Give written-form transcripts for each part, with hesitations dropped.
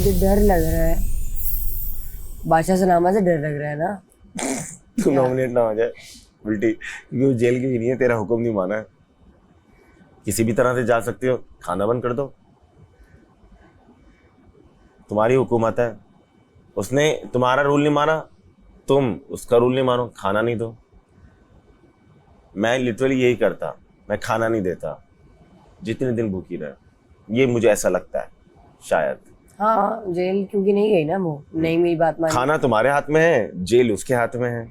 मुझे डर लग रहा है, बादशाह सलामा से डर लग रहा है ना। तू नॉमिनेट ना हो जाए उल्टी, क्योंकि वो जेल की नहीं है, तेरा हुक्म नहीं माना है। किसी भी तरह से जा सकते हो, खाना बंद कर दो, तुम्हारी हुकूमत है। उसने तुम्हारा रूल नहीं माना, तुम उसका रूल नहीं मानो, खाना नहीं दो। मैं लिटरली यही करता, मैं खाना नहीं देता जितने दिन भूखी रहे, ये मुझे ऐसा लगता है शायद। हाँ, जेल क्योंकि नहीं गई ना वो, नहीं मेरी बात मानी। खाना तुम्हारे हाथ में है, जेल उसके हाथ में है,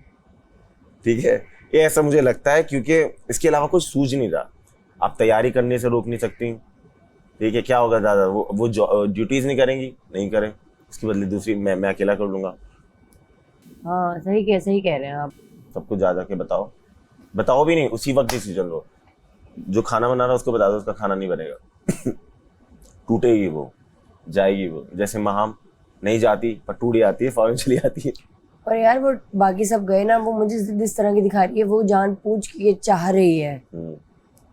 ठीक है। ये ऐसा मुझे लगता है, क्योंकि इसके अलावा कुछ सूझ नहीं रहा। आप तैयारी करने से रोक नहीं सकती, ठीक है। क्या होगा दादा, वो ड्यूटीज नहीं करेंगी, नहीं करें, इसके बदले दूसरी मैं अकेला कर लूंगा। हाँ सही कह रहे हैं आप। सबको जा के बताओ भी नहीं, उसी वक्त डिसीजन लो। जो खाना बना रहा है उसको बता दो उसका खाना नहीं बनेगा। टूटेगी वो, जाएगी वो, जैसे महाम नहीं जाती पर टूट जाती है, फौरन चली जाती है। और यार वो बाकी सब गए ना, वो मुझे जिस तरह की दिखा रही है, वो जान पूछ के चाह रही है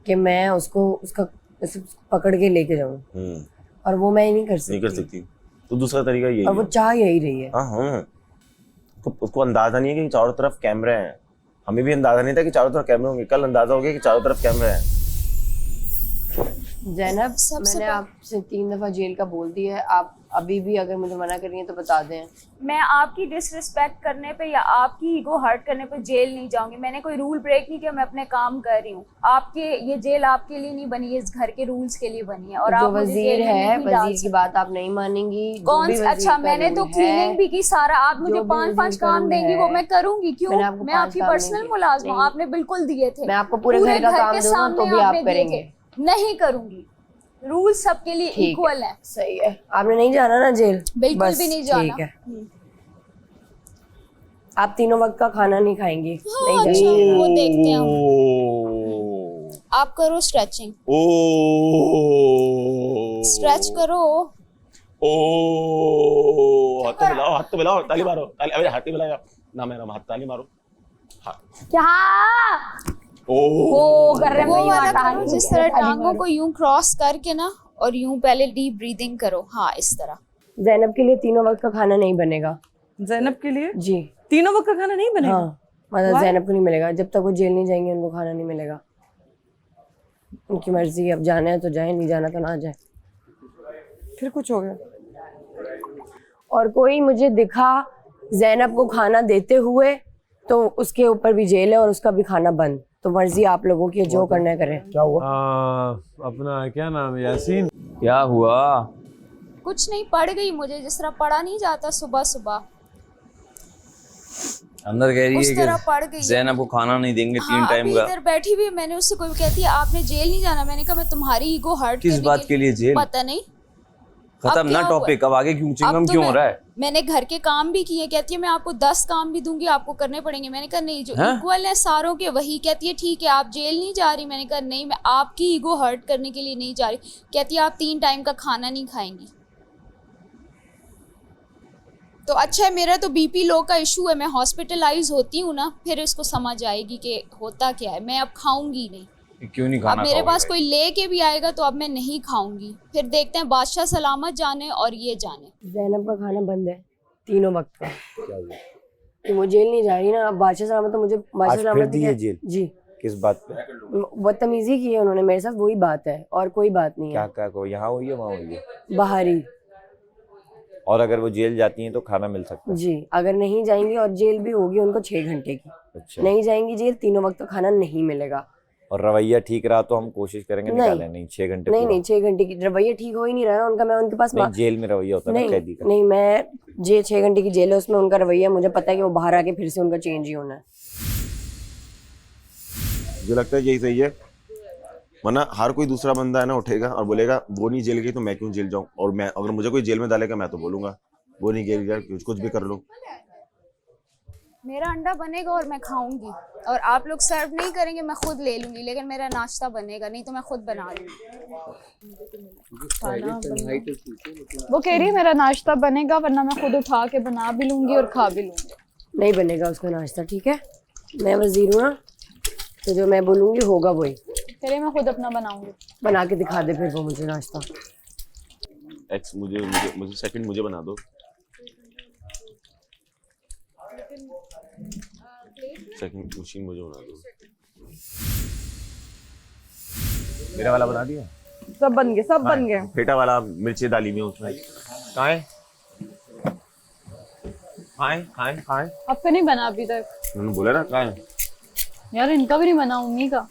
कि मैं उसको उसका पकड़ के लेके जाऊं, और वो मैं नहीं कर सकती। तो दूसरा तरीका यही है, और वो चाह यही रही है। हाँ। तो उसको अंदाजा नहीं है कि चारों तरफ कैमरे हैं। हमें भी अंदाजा नहीं था कि चारों तरफ कैमरे होंगे, कल अंदाजा हो गया कि चारों तरफ कैमरे हैं। ज़ैनब, मैंने आपसे 3 दफा जेल का बोल दिया है, आप अभी भी अगर मुझे मना करी है तो बता दें। मैं आपकी डिसरिस्पेक्ट करने पे या आपकी ईगो हर्ट करने पे जेल नहीं जाऊंगी। मैंने कोई रूल ब्रेक नहीं किया, मैं अपने काम कर रही हूँ। आपके ये जेल आपके लिए नहीं बनी है, इस घर के रूल्स के लिए बनी है। और जो आप वजीर है, वजीर की बात आप नहीं मानेंगी। कौन? अच्छा, मैंने तो क्लीनिंग भी की सारा। आप मुझे 5-5 काम देंगी, वो मैं करूंगी। क्यों? मैं आपकी पर्सनल मुलाजिम हूँ, आपने बिल्कुल दिए थे। मैं आपको पूरे घर का काम दूंगा तो भी आप करेंगे? नहीं करूंगी। रूल सबके लिए इक्वल है। सही है। आपने नहीं जाना ना जेल? बिल्कुल भी नहीं जाना। ठीक है। आप तीनों वक्त का खाना नहीं खाएंगी? हाँ, नहीं अच्छा, जाएंगी। वो देखते हैं हम। आप करो स्ट्रेचिंग। स्ट्रेच करो। हाथ तो मिलाओ, ताली मारो, ताली। हाथ ही मिलाया ना, मेरा हाथ ताली मारो। क्या वो कर रहे वो वाला करो, जिस तरह टांगों को यूं क्रॉस करके ना, और यूं पहले डीप ब्रीदिंग करो। हाँ, इस तरह। ज़ैनब के लिए तीनों वक्त का खाना नहीं बनेगा। ज़ैनब के लिए जी तीनों वक्त का खाना नहीं बनेगा? हाँ, मतलब ज़ैनब को नहीं मिलेगा जब तक वो जेल नहीं जाएंगे, उनको खाना नहीं मिलेगा। उनकी मर्जी, अब जाना है तो जाए, नहीं जाना तो ना जाए। फिर कुछ हो गया? और कोई मुझे दिखा ज़ैनब को खाना देते हुए तो उसके ऊपर भी जेल है और उसका भी खाना बंद। तो मर्जी आप लोगों की, जो करना है करें। क्या हुआ? अपना क्या नाम है, यासीन? क्या हुआ? कुछ नहीं, पड़ गई मुझे, जिस तरह पढ़ा नहीं जाता सुबह सुबह, अंदर कह रही उस है तरह पड़ गई। कि ज़ैनब को खाना नहीं देंगे 3 टाइम का। इधर बैठी हुई, मैंने उससे कोई कहती है आपने जेल नहीं जाना। मैंने कहा मैं तुम्हारी ईगो हर्ट किस बात के लिए जेल? पता नहीं। खत्म ना टॉपिक, अब आगे क्यों चिंगम क्यों हो रहा है? मैंने घर के काम भी किए। कहती है मैं आपको 10 काम भी दूंगी, आपको करने पड़ेंगे। मैंने कहा नहीं, जो इक्वल है सारों के वही। कहती है ठीक है, आप जेल नहीं जा रही। मैंने कहा नहीं, मैं आपकी ईगो हर्ट करने के लिए नहीं जा रही। कहती है आप 3 टाइम का खाना नहीं खाएंगी। तो अच्छा है, मेरा तो बीपी लो का इशू है, मैं हॉस्पिटलाइज होती हूँ ना, फिर इसको समझ आएगी कि होता क्या है। मैं अब खाऊंगी नहीं। क्यों नहीं खाना? अब मेरे पास कोई लेके भी आएगा तो अब मैं नहीं खाऊंगी। फिर देखते हैं, बादशाह सलामत जाने और ये जाने। ज़ैनब का खाना बंद है तीनों वक्त का। तो वो जेल नहीं जा रही ना, अब बादशाह सलामत तो मुझे बादशाह सलामत जेल जी। किस बात पे? बदतमीजी की है उन्होंने मेरे साथ, वही बात है और कोई बात नहीं है। क्या को यहाँ हुई है, वहाँ हुई है? बाहरी। और अगर वो जेल जाती हैं तो खाना मिल सकता है? जी, अगर नहीं जाएंगी और जेल भी होगी उनको 6 घंटे की। अच्छा। नहीं जाएंगी जेल, तीनों वक्त का खाना नहीं मिलेगा। और रवैया ठीक रहा तो हम कोशिश करेंगे निकालें। नहीं 6 घंटे नहीं 6 घंटे की रवैया ठीक हो ही नहीं रहा ना उनका। मैं उनके पास जेल में रवैया होता है ना कैदी का। नहीं, मैं 6 घंटे की जेल है, उसमें उनका रवैया मुझे पता है कि वो बाहर आके फिर से उनका चेंज ही होना है। मुझे लगता है यही सही है, वरना हर कोई दूसरा बंदा है ना उठेगा और बोलेगा वो नहीं जेल गई तो मैं क्यों जेल जाऊं। और मैं अगर मुझे कोई जेल में डालेगा मैं तो बोलूंगा वो नहीं जेल गया, कुछ भी कर लो। मेरा अंडा बनेगा और मैं खाऊंगी, और आप लोग सर्व नहीं करेंगे, मैं खुद ले लूंगी, लेकिन मेरा नाश्ता बनेगा, नहीं तो मैं खुद बना लूंगी। वो कह रही है मेरा नाश्ता बनेगा, वरना मैं खुद उठा के बना भी लूंगी और खा भी लूंगी। नहीं बनेगा उसका नाश्ता, ठीक है? मैं वजीर हूँ ना, तो जो मैं बोलूंगी होगा वही। कह रही मैं खुद अपना बनाऊंगी। बना के दिखा दे फिर वो मुझे नाश्ता। एक्स मुझे सेकंड मुझे बना दो, सेकंड मशीन मुझे बना दो। मेरा वाला बना दिया, सब बन गए, सब बन गए। पेटा वाला मिर्ची डाली में उसमें कहाँ है? कहाँ है? आपका नहीं बना अभी तक? मैंने बोला ना कहाँ है? यार इनका भी नहीं बना, मम्मी का।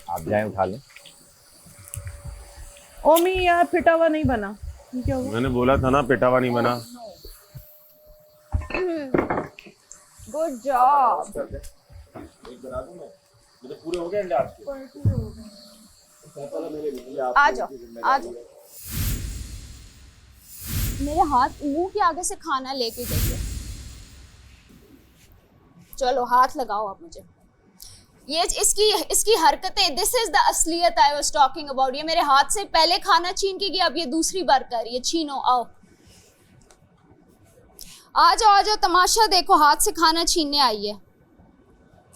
आप जाएं उठा लें। ओमी यार पिटा हुआ नहीं बना, क्या हुआ? मैंने बोला था ना पेटावा नहीं बना। Good job. पूरे हो गए अंडे आपके? आ जाओ, आ जाओ। मेरे हाथ मुंह के आगे से खाना लेके गई है। चलो हाथ लगाओ आप मुझे। ये इसकी हरकतें, दिस इज द असलियत आई वाज टॉकिंग अबाउट। ये मेरे हाथ से पहले खाना छीन के गई, अब ये दूसरी बार कर रही है। छीनो, आओ आ जाओ, तमाशा देखो, हाथ से खाना छीनने आई है।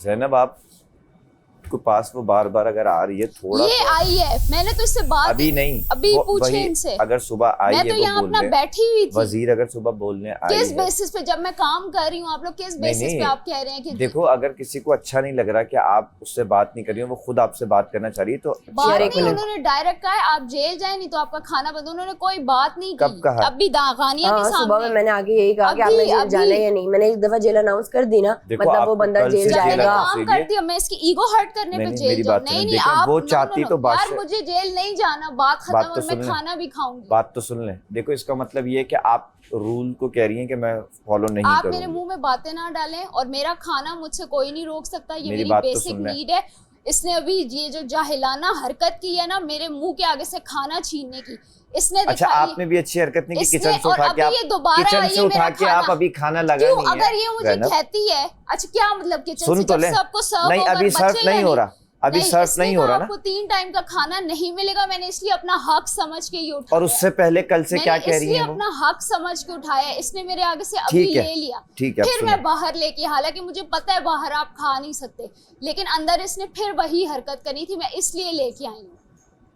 ज़ैनब आपको पास वो बार बार अगर आ रही है थोड़ा ये आई है, मैंने तो इससे बात अभी नहीं, अभी वो पूछे वही इनसे। अगर सुबह आई मैं है तो वो यहाँ अपना बोलने, बैठी हुई थी। वजीर अगर सुबह बोलने आई किस है, बेसिस पे? जब मैं काम कर रही हूँ, आप लोग किस बेसिस पे आप कह रहे हैं कि देखो अगर किसी को अच्छा नहीं लग रहा कि आप उससे बात नहीं कर रही हो, वो खुद आपसे बात करना चाह रही है तो बात यार, एक नहीं, मिनट। उन्होंने डायरेक्ट कहा है आप जेल जाए नहीं तो आपका खाना बंद। उन्होंने कोई बात नहीं कब की। कहा? अभी दागानिया हाँ, के सुबह में सामने। मैंने आगे यही कहा कि आपने जेल जाना है या नहीं। मैंने एक दफा जेल अनाउंस कर दी ना, देखो, मतलब वो आपको बंदा कल जेल से जब मैंने जेल जाएगा। अनाउंस काम कीजिए। करती हूँ, मैं इसकी ईगो हर्ट करने पे नहीं, जेल मेरी जाऊँ? बात नहीं सुनो, नहीं, देखो, आप वो नो, चाहती नो, तो नो, बात यार से- मुझे जेल नहीं जाना, बात खत्म बात तो और मैं सुन लें। खाना भी खाऊंगी। बात तो सुन लें। देखो इसका मतलब ये है कि आप रूल को कह रही हैं कि मैं फॉलो नहीं आप करूंगी। मेरे मुंह में बातें ना डालें, और मेरा खाना मुझसे कोई नहीं रोक सकता। ये मेरी मेरी बात तो बेसिक सुन लें। नीड है। इसने अभी ये जो जाहिलाना हरकत की है ना, मेरे मुंह के आगे से खाना छीनने की, इसने अच्छा दिखाई। आपने भी अच्छी हरकत नहीं की, इसने- किचन से और उठा के अभी आप ये दोबारा किचन आई से है उठा मेरा के आप खाना। अभी खाना लगा क्यों? नहीं है। अगर ये मुझे ज़ैनब, कहती है, अच्छा क्या मतलब किचन सुन से तो जब ले। सबको सर्व नहीं, होगा, अभी सर्व बचे नहीं या हो रहा, अभी सर्व इसने नहीं हो कहा रहा ना। आपको 3 टाइम का खाना नहीं मिलेगा, मैंने इसलिए अपना हक समझ के ये उठाया। और उससे पहले कल से क्या मैंने कह रही इसलिए है वो? अपना हक समझ के उठाया। इसने मेरे आगे से अभी ठीक है, ले लिया, ठीक है, अब फिर सुनो। मैं बाहर लेके, हालांकि मुझे पता है बाहर आप खा नहीं सकते, लेकिन अंदर इसने फिर वही हरकत करी थी। मैं इसलिए लेके आई हूँ,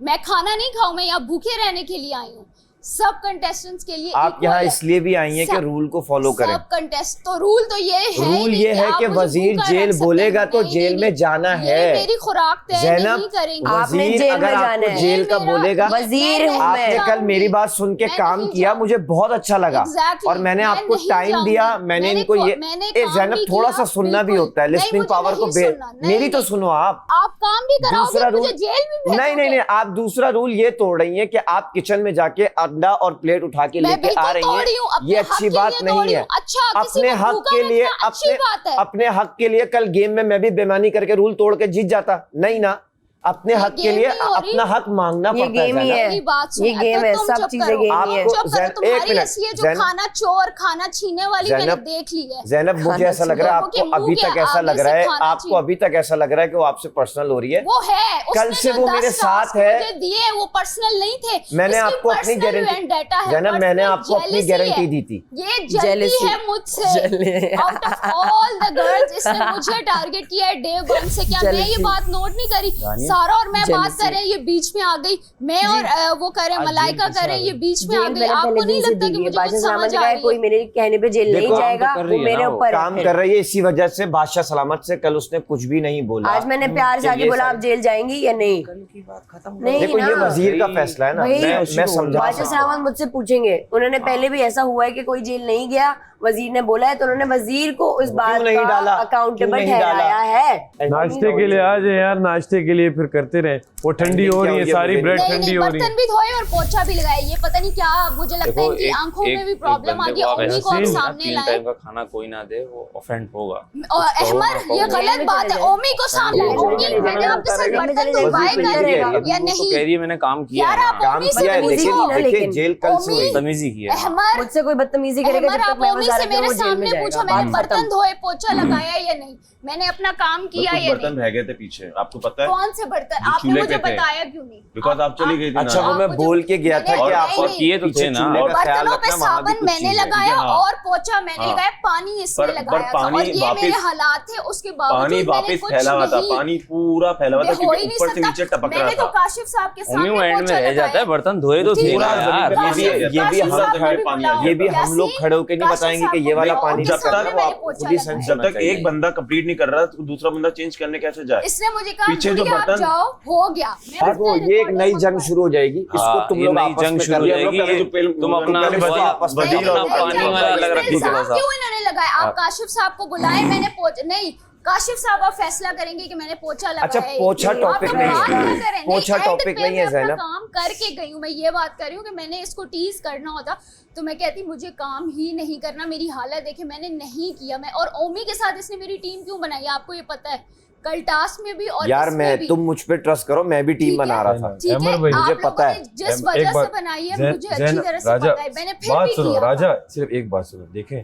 मैं खाना नहीं खाऊं, मैं यहाँ भूखे रहने के लिए आई हूँ। सब कंटेस्टेंट्स के लिए आप equal यहाँ है। इसलिए भी आई हैं कि सब- रूल को फॉलो करें। सब कंटेस्ट तो रूल तो ये है ही रूल नहीं ये है आप कि मुझे वजीर भूखा जेल रख सकते बोलेगा हैं। तो नहीं, जेल नहीं, में जाना ये है। मेरी खुराक तय ज़ैनब, नहीं करेंगे। आपने वजीर जेल अगर में आपको जाना है। जेल का मेरा- बोलेगा, वजीर मैं हूँ नहीं आपने मैं। कल मेरी बात सुन के मैं काम नहीं किया, जाऊंगी। मुझे बहुत अच्छा लगा। Exactly, और मैंने मैं आपको नहीं टाइम जाऊंगी। दिया, मैंने इनको ये मैंने ए काम ज़ैनब भी थोड़ा किया, सा सुनना भी बिल्कुल। होता है, नहीं, लिसनिंग मुझे पावर को नहीं सुनना, नहीं, मेरी तो नहीं। सुनो आप काम भी कराओगे, दूसरा मुझे रूल जेल में नहीं नहीं नहीं, आप दूसरा रूल ये तोड़ रही हैं कि आप किचन में जाके अंडा और प्लेट उठा के मैं लेके बिल्कुल आ रही तोड़ी हूँ, हैं, अपने ये हक अच्छी के बात लिए नहीं तोड़ी है। हूँ। अच्छा, किसी अपने को हक भूखा के लिए रखना अच्छी बात है। अपने हक के लिए कल गेम में मैं भी बेईमानी करके रूल तोड़ के जीत जाता नहीं ना। अपने ये हक के गेम लिए नहीं हो रही। अपना हक मांगना ये पड़ता है गेम ही ज़ैनब। है। मेरी बात सुनो, ये गेम तो है, तुम सब चुप चीजें करो। गेम ही आपको है। चुप करो, एक तुम्हारी मिनट, असलियत जो ज़ैनब- खाना चोर, खाना छीनने वाली मैंने ज़ैनब- देख ली है। ज़ैनब मुझे ऐसा लग रहा है लोगों के आपको मुंह अभी के तक ऐसा आगे लग से रहा है, खाना आपको छीन- अभी तक ऐसा लग रहा है कि वो आपसे पर्सनल हो रही है। वो है, कल उसने से जो वो 10 मेरे साथ टास्क है। मुझे दिए वो पर्सनल नहीं थे। मैंने इसकी आपको अपनी personal गारंटी vendetta है, ज़ैनब मैंने personal आपको अपनी jealousy गारंटी है। दी थी। ये जलती Jealousy। है मुझसे। Out of all the girls इसने मुझे टारगेट किया है डे 1 से। क्या मैं ये Jealousy। बात नोट नहीं करी? सारा और मैं बात कर रहे हैं, ये बीच में आ गई। मैं और वो करें, मलाइका करें, ये बीच में आ जेल गई। मैंने आपको पहले नहीं दिन से लगता दी कि है। मुझे बादशाह कुछ सलामत समझ आ का है, रही कोई है? मेरे कहने पे जेल नहीं देखो, काम तो जाएगा, कर वो रही है मेरे ना वो। ऊपर काम है। कर रही है, इसी वजह से बादशाह सलामत से कल उसने कुछ भी नहीं बोला। आज मैंने प्यार से कि आगे ये बोला सारी- आप जेल जाएंगी या नहीं? नहीं देखो ये ना। वजीर का फैसला है ना, वही मैं समझा बादशाह सकता हूं। सलामत मुझसे पूछेंगे, उन्होंने पहले भी ऐसा हुआ है कि कोई जेल नहीं गया, वजीर ने बोला है तो उन्होंने वजीर को इस क्यों बात नहीं का डाला? अकाउंटेबल क्यों नहीं डाला? ठहराया है। नाश्ते के लिए आ जाए यार, नाश्ते के लिए फिर करते रहे। वो ठंडी हो रही है, सारी ब्रेड नहीं ठंडी नहीं, हो रही है। बर्तन भी धोए और पोछा भी लगाए। ये पता नहीं क्या, मुझे लगता है देखो, इनकी आंखों में भी एक प्रॉब्लम आ बंदे गई। को आप ओमी को आप ऐसे सामने 3 लाए। टाइम का खाना कोई ना दे, वो ऑफेंड होगा। और अहमद, ये गलत बात है। ओमी को सामने, ओमी मैंने आपके साथ बर्तन धुलवाए कर या नहीं? कह रही है मैंने काम किया यार है आप ना। काम ओमी से किया है, पूछो। लेकिन देखिए जेल कल से ओमी- हुई। बदतमीजी की है। अहमद, मुझसे कोई बदतमीजी करेगा अहमद जब आप तक मैं ओमी से रहा है कि मेरे वो जेल में सामने जाएगा, पूछो बात मैंने बर्तन खत्म। धोए, पोछा लगाया या नहीं, मैंने अपना काम किया कुछ या बर्तन नहीं। रह गए थे पीछे, आपको पता है? कौन से बर्तन? जो आपने चूल्हे मुझे पे थे। बताया क्यों नहीं? बिकॉज आप चली गई थी अच्छा ना। वो मैं बोल के गया था कि आप नहीं, किए तो थे ना। चूल्हे का ख्याल बर्तनों पे रखना, वहाँ भी साबुन कुछ मैंने चीज़ है, लगाया हाँ। और पोछा मैंने हाँ। लगाया, पानी इसने पर लगाया था, पानी और ये मेरे वापस- हालात थे, उसके पानी बावजूद मैंने वापस कुछ फैला हुआ था, नहीं, पानी पूरा फैला हुआ था मैं हो ही क्योंकि नहीं ऊपर से सकता। नीचे टपक रहा मैंने तो था। काशिफ साहब के उम्मी वो सामने एंड में पोछा रह जाता है, लगाया। बर्तन धोए तो ठीक थे है, पूरा यार। काशिफ- ये भी काशिफ हम साहब को खड़े भी पानी बुलाओ। आ गया। ये भी हम यासीन, लोग खड़े होके नहीं काशिफ बताएंगे साहब कि ये को वाला बुलाओ, पानी उनके जब सामने तक मैंने आप पोछा खुद ही लगाया। सेंस जब करना तक चाहिए। एक बंदा कंप्लीट नहीं कर रहा तो दूसरा बंदा चेंज करने कैसे जाए? इसने मुझे कहा पीछे जो "गुड़िया, आप बर्तन- जाओ, हो गया। मैं देखो अपना ये एक रिकॉर्डिंग नई जंग मंगवा- शुरू हो जाएगी, इसको हाँ, तुम ये लोग नई आपस जंग में शुरू कर हो लो। जाएगी। पहले जो पेल- तुम अपना पहले वजीर आपस में- वजीर और पानी वाला अलग रखिए थोड़ा सा। क्यों इन्होंने लगाया? आप काशिफ साहब को बुलाए, मैंने नहीं, काशिफ साहब आप फैसला करेंगे कि मैंने पोछा लगाया अच्छा, है। पोछा आप टॉपिक लोग नहीं बात है। ना करें। पोछा end टॉपिक पे नहीं है मैं अपना ज़ैनब। काम करके गई हूँ, मैं ये बात कर रही हूँ कि मैंने इसको टीज करना होता तो मैं कहती मुझे काम ही नहीं करना, मेरी हालत देखे, मैंने नहीं किया। मैं और ओमी के साथ इसने मेरी टीम क्यों बनाई आपको ये पता है? कल टास्क में भी और यार इसमें मैं भी। तुम मुझ पे ट्रस्ट करो, मैं भी टीम ठीक बना है। रहा था। ठीक है, अमर भाई, आप मुझे लोगों पता ने है। जिस एक वजह से बात- बनाई है जैन- मुझे अच्छी जैन- तरह से राजा, पता है, मैंने फिर बात भी सुनो किया। राजा, सिर्फ एक बात सुनो। देखें,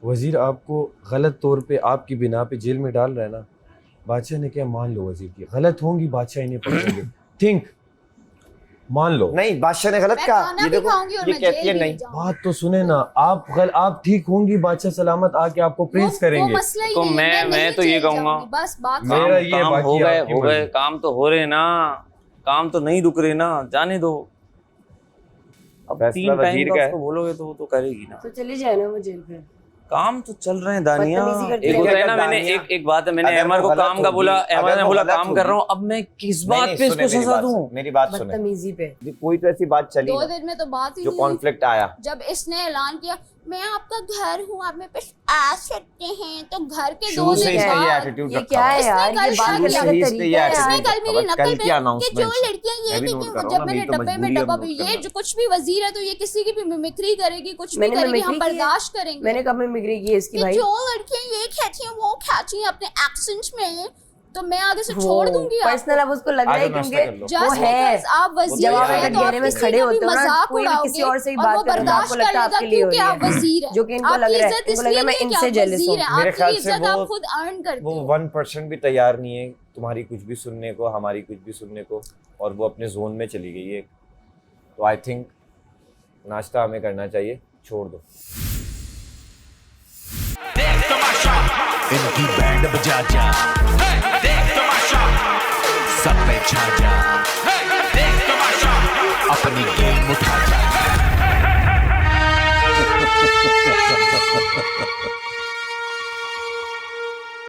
वजीर आपको गलत तौर पे आपकी बिना पे जेल में डाल रहा है ना, बादशाह ने क्या मान लो वजीर की गलत होंगी, बादशाह इन्हें पकड़ेंगे। थिंक, मान लो। नहीं, बादशाह ने गलत मैं कहा। खाना ये भी देखो, खाऊंगी और ये मैं कहती है जेल भी नहीं। जाऊंगी। बात तो सुने ना, आप ठीक होंगी, बादशाह सलामत आके आपको प्रेज वो करेंगे। मसला ही तो नहीं है, मैं नहीं तो ये जेल कहूंगा, जाऊंगी, बस बात मेरा काम- ये काम बाकी हो गए आपकी हो गए, मर्जी। काम तो हो रहे ना, काम तो नहीं रुक रहे ना, जाने दो। अब फैसला 3 टाइम वजीर का का है। उसको बोलोगे तो वो तो करेगी ना। तो चली जाए ना वो जेल पे। काम तो चल रहे हैं दानिया। बदतमीजी करती एक है। होता है ना, क्या मैंने दानिया? एक बात है, मैंने अगर अहमद वो को गलत काम का होगी, बोला, अगर अहमद ने वो बोला गलत काम कर रहा हूँ, होगी। अब मैं किस नहीं, बात नहीं, पे सुने इसको मेरी सजा बात, दूं? मेरी बात सुने। बदतमीजी पे। कोई तो ऐसी बात चली 2 ना, दिन में तो बात ही जो नहीं हुई। कॉन्फ्लिक्ट आया। जब इसने ऐलान किया मैं आपका घर हूँ, आप मेरे पे आ सकते हैं, तो घर के 2 शुरू से दिन इसका ये बाद एटीट्यूड ये रखा क्या हुआ है इसने यार, कल ये बात क्या करने किया? का इसने तरीका ये है इसने यार। कल मेरी अब नकल कल पे की कि जो announcement है। लड़कियां ये मैं भी नहीं नोट कि कर रहा हूँ जब ना, मैंने मेरी तो डब्बे में मजबूरी है डब्बा नोट भी, ये करना। जो कुछ भी वजीर है तो ये किसी की भी मिमिक्री करेगी, कुछ भी मैंने करेगी, मिमिक्री हम की है। बर्दाश्त करेंगे। मैंने कब मिमिक्री की है इसकी कि भाई? जो लड़कियां ये कहती हैं वो कहती हैं अपने एक्सेंट में, तो मैं आगे से छोड़ दूंगी आपको। पर्सनल अब उसको लग रहा है आगे नाश्ता कर लो। क्योंकि वो Just है because आप वजीर जब आप हैं अगर तो आप घेरे में किसी खड़े का भी होते हो ना, मजाक कोई भी उड़ाओगे किसी और से ही और बात वो करता है, बर्दाश्त आपको लगता है कर आपके लिए लेगा हो रही क्योंकि आप है। वजीर हैं। जो कि इनको लग आपकी रहा है, इज्जत इनको लग रहा है मैं इसलिए नहीं इनसे कि आप jealous वजीर हैं, हूँ। मेरे आपकी ख्याल से इज्जत आप वो- खुद अर्न करते वो हो। 1% भी तैयार नहीं है तुम्हारी कुछ भी सुनने को, हमारी कुछ भी सुनने को, और वो अपने जोन में चली गई है। तो आई थिंक नाश्ता हमें करना चाहिए, छोड़ दो। इनकी बैंड बजा जा, देख तमाशा, सब पे छा जा, देख तमाशा, अपनी गेम उठा